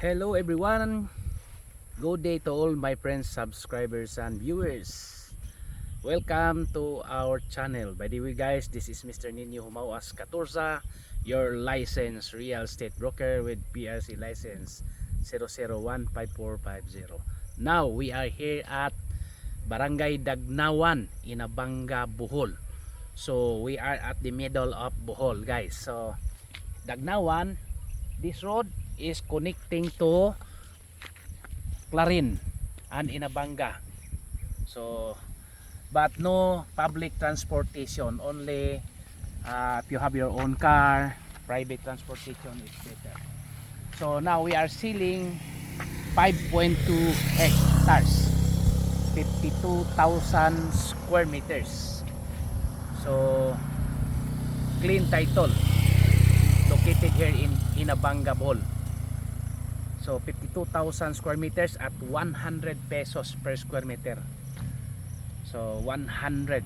Hello everyone, good day to all my friends, subscribers and viewers. Welcome to our channel. By the way guys, this is Mr. Nino Humauas Catorza, your licensed real estate broker with PRC license 0015450. Now we are here at Barangay Dagnawan, Inabanga, Bohol. So we are at the middle of Bohol guys. So Dagnawan, this road is connecting to Clarin and Inabanga. So but no public transportation, only if you have your own car, private transportation is better. So now we are selling 5.2 hectares, 52,000 square meters. So clean title, located here in Inabanga, Bohol. So 52,000 square meters at 100 pesos per square meter. So 100.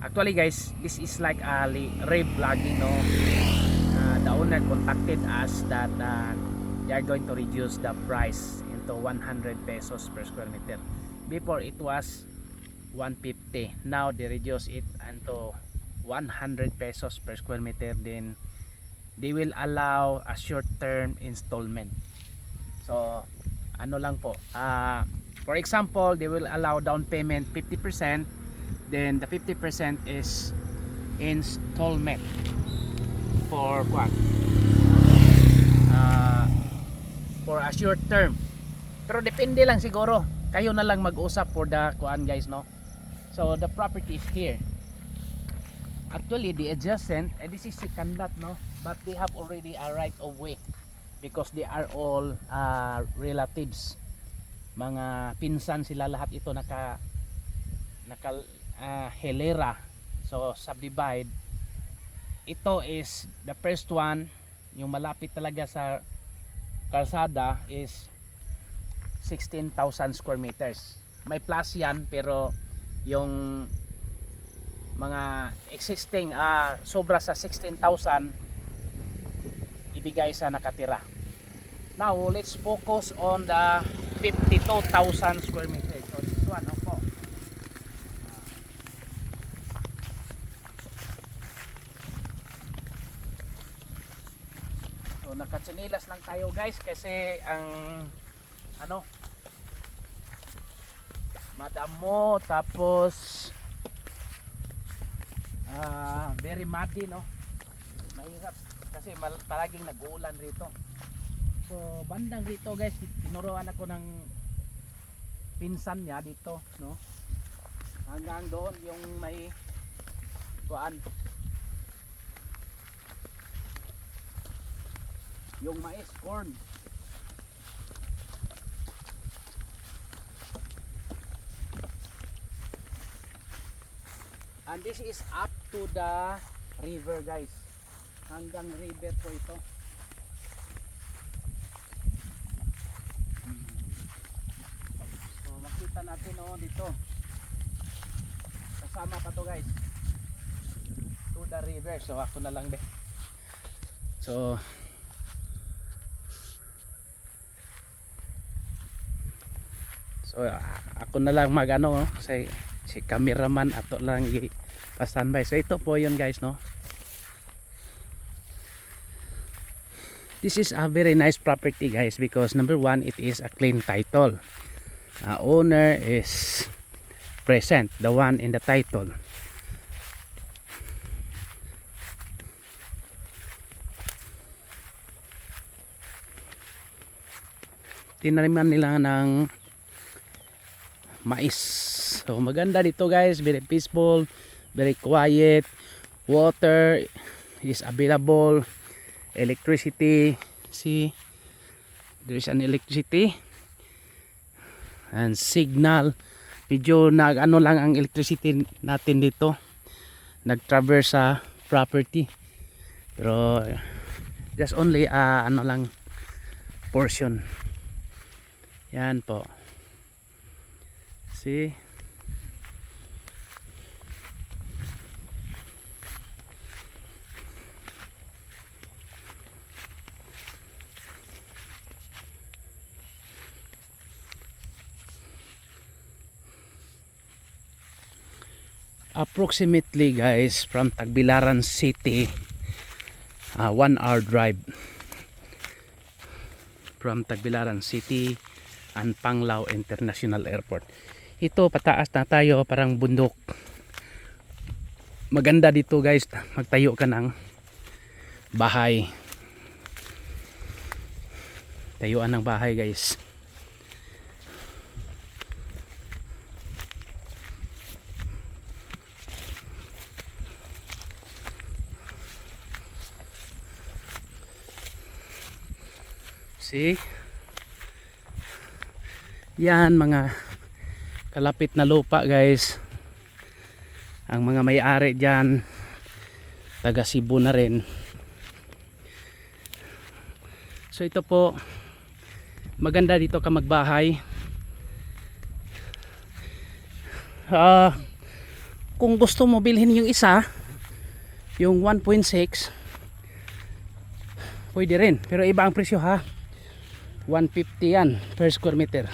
Actually guys, this is like a re-vlogging, no? The owner contacted us that they are going to reduce the price into 100 pesos per square meter. Before it was 150. Now they reduce it into 100 pesos per square meter. Then they will allow a short-term installment. So ano lang po, for example, they will allow down payment 50%, then the 50% is installment for what? For a short term. Pero depende lang siguro, kayo na lang mag-usap for the kuan guys, no? So the property is here. Actually the adjacent, this is Sikandat, no? But they have already a right of way because they are all relatives, mga pinsan sila lahat ito, naka helera. So subdivide. Ito is the first one, yung malapit talaga sa kalsada is 16,000 square meters. May plus yan, pero yung mga existing sobra sa 16,000 ibigay sa nakatira. Now let's focus on the 52,000 square meters. So this one, po. So nakatsinilas lang tayo guys kasi ang madamo, tapos very muddy, no? Mahirap kasi palaging nag-uulan rito. So bandang rito guys, tinuruan ako ng pinsan niya dito, no? Hanggang doon yung may kuan, yung mais, corn. And this is up to the river guys. Hanggang river po ito. So makita natin dito. Kasama pa to guys. To the river. So ako na lang So ako na lang kasi si cameraman ato lang pa-standby. So ito po yun guys, no? This is a very nice property guys because number one, it is a clean title. Owner is present, the one in the title. Tinaniman nila ng mais. So maganda dito guys, very peaceful, very quiet. Water is available, electricity, see, there is an electricity and signal. Medyo lang ang electricity natin dito, nag-traverse sa property, pero just only lang portion. Yan po, see. Approximately guys, from Tagbilaran City, 1 hour drive from Tagbilaran City and Panglao International Airport. Ito pataas na tayo, parang bundok. Maganda dito guys, magtayo ka ng bahay. Tayuan ng bahay guys. See? Yan mga kalapit na lupa guys. Ang mga may-ari dyan taga Cebu na rin. So ito po, maganda dito ka magbahay. Kung gusto mo bilhin yung isa, yung 1.6, pwede rin, pero iba ang presyo ha. 150 yan per square meter.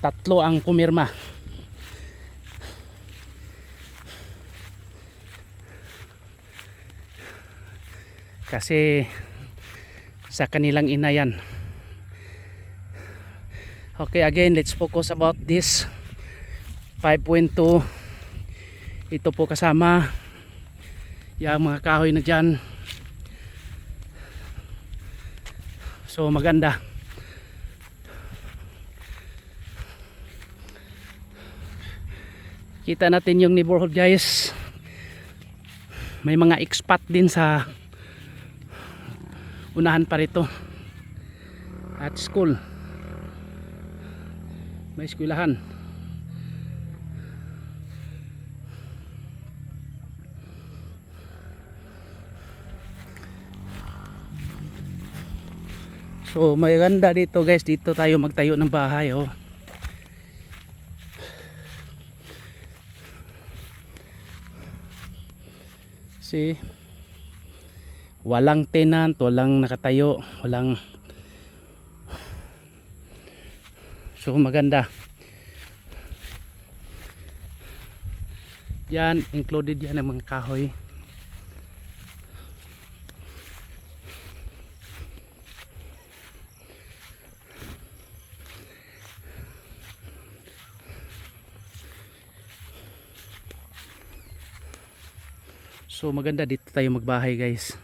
Tatlo ang pumirma. Kasi sa kanilang ina yan. Okay, again, let's focus about this 5.2. Ito po kasama yung mga kahoy na dyan. So maganda. Kita natin yung neighborhood guys. May mga expat din sa unahan pa rito. At school. May eskwelahan. So may ganda dito guys, dito tayo magtayo ng bahay oh. See? Walang tenant, walang nakatayo, walang. So maganda. Yan, included yan ang mga kahoy. So maganda dito tayo magbahay guys.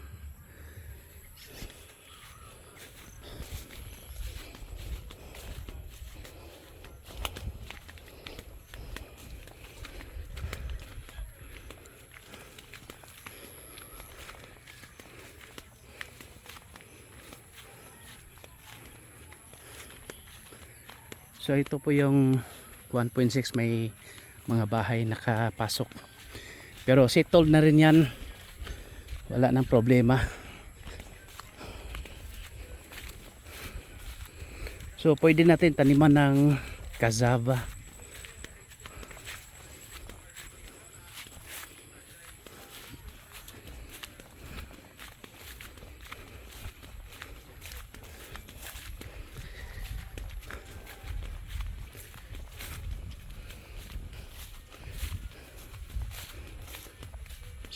So ito po yung 1.6, may mga bahay nakapasok. Pero settled na rin yan. Wala nang problema. So pwede natin taniman ng cassava.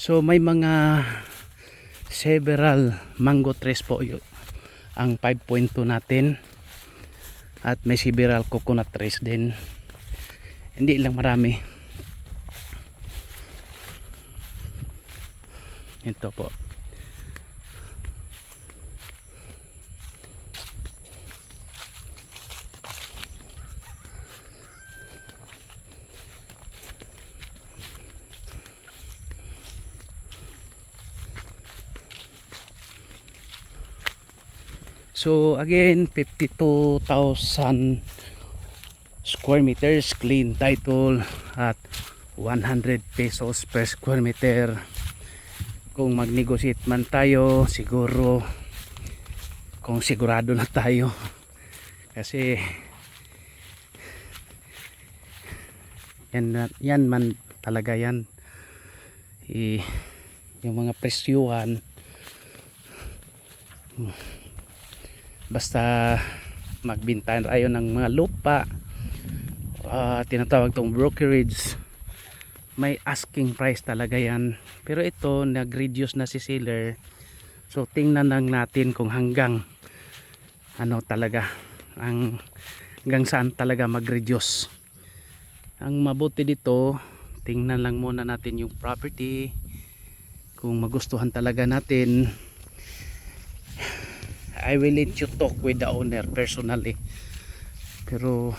So may mga several mango trees po yun, ang 5.2 natin, at may several coconut trees din, hindi lang marami. Ito po. So again, 52,000 square meters, clean title at 100 pesos per square meter. Kung mag-negotiate man tayo, siguro kung sigurado na tayo, kasi yan man talaga yan, yung mga presyuhan. Basta magbintahan tayo ng mga lupa tinatawag tong brokerage, may asking price talaga yan, pero ito nag-reduce na si seller. So tingnan lang natin kung hanggang ano talaga, hanggang saan talaga mag-reduce. Ang mabuti dito, tingnan lang muna natin yung property, kung magustuhan talaga natin. I will let you talk with the owner personally, pero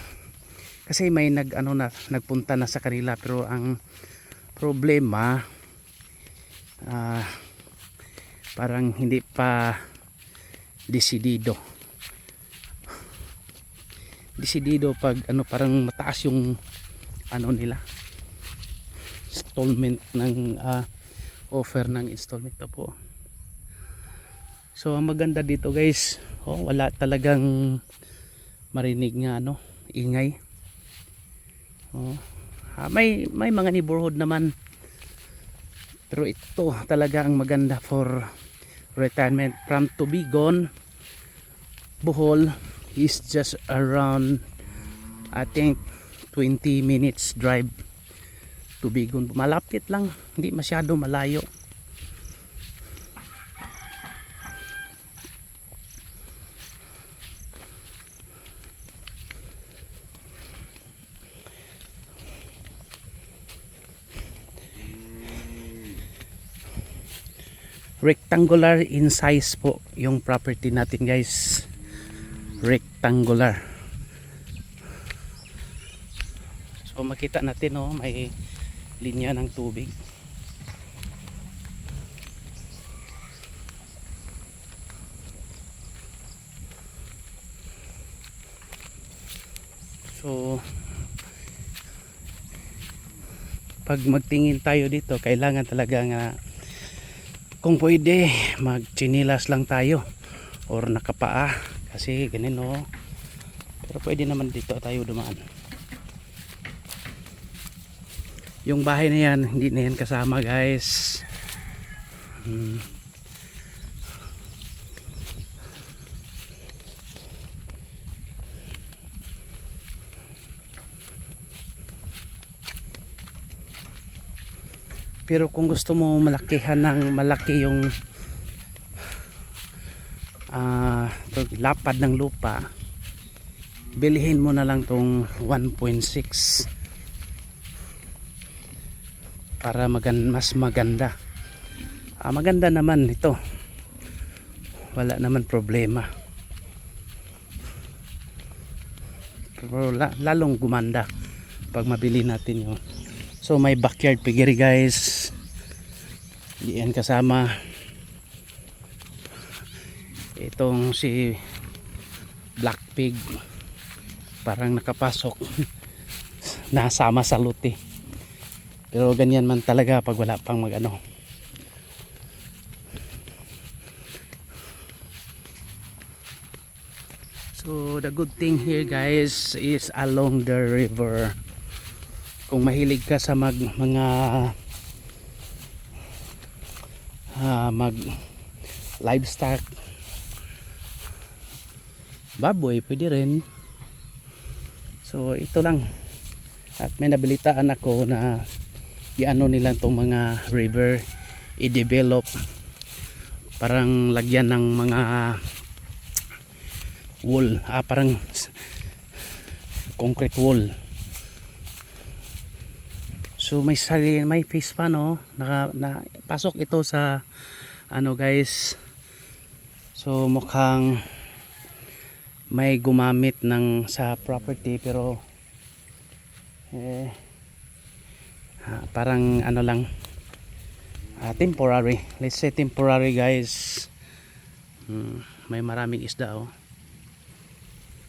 kasi may nagpunta na sa kanila, pero ang problema parang hindi pa desidido pag parang mataas yung nila installment ng offer ng installment na po. So ang maganda dito guys, wala talagang marinig nga ingay. May mga neighborhood naman, pero ito talaga ang maganda for retirement. From Tubigon, Bohol is just around I think 20 minutes drive. Tubigon, malapit lang, hindi masyado malayo. Rectangular in size po yung property natin guys, rectangular. So makita natin may linya ng tubig. So pag magtingin tayo dito, kailangan talaga nga kung pwede magchinilas lang tayo or nakapaa, kasi ganun pero pwede naman dito tayo dumaan. Yung bahay na yan, hindi na yan kasama guys. Pero kung gusto mo malakihan ng malaki yung lapad ng lupa, bilhin mo na lang tong 1.6 para mas maganda. Maganda naman ito, wala naman problema, pero lalong gumanda pag mabili natin yun. So may backyard piggery guys, di yan kasama itong si black pig, parang nakapasok nasama sa lote, pero ganyan man talaga pag wala pang So the good thing here guys is along the river. Kung mahilig ka sa mga livestock, baboy, pwede rin. So ito lang, at may nabilitaan ako na nila itong mga river i-develop, parang lagyan ng mga wall, parang concrete wall. So may face pa pasok ito sa guys. So mukhang may gumamit sa property, pero parang lang, temporary, let's say temporary guys. May maraming isda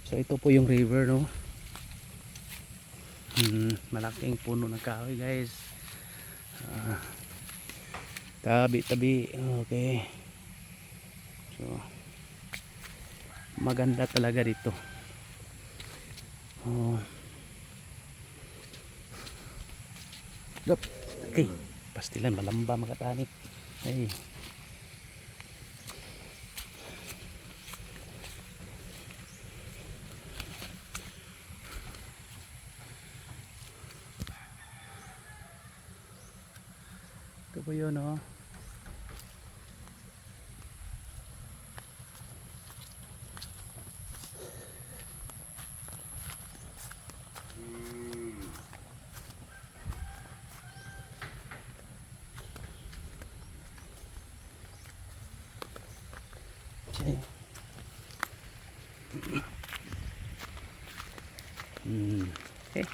So ito po yung river malaking puno ng kahoy guys, tabi okay. So maganda talaga dito. Okay, pastilan malamba makatani. Ay, po yun, oh. Okay. Okay.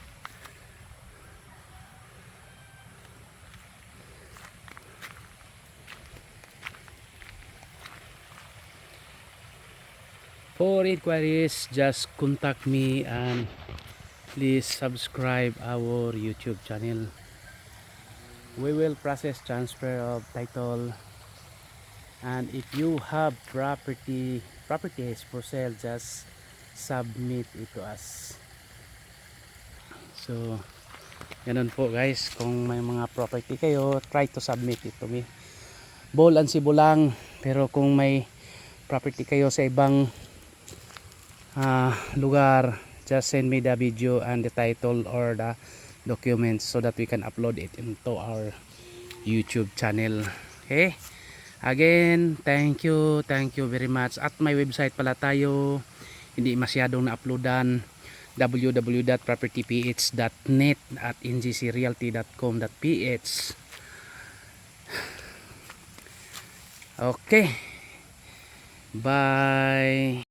For inquiries, just contact me and please subscribe our YouTube channel. We will process transfer of title, and if you have properties for sale, just submit it to us. So ganun po guys, kung may mga property kayo, try to submit it to me. Bol and Cebu lang, pero kung may property kayo sa ibang lugar, just send me the video and the title or the documents so that we can upload it into our YouTube channel. Okay, again, thank you very much. At may website pala tayo, hindi masyadong na-uploadan, www.propertyph.net at ngcrealty.com.ph. Okay, bye.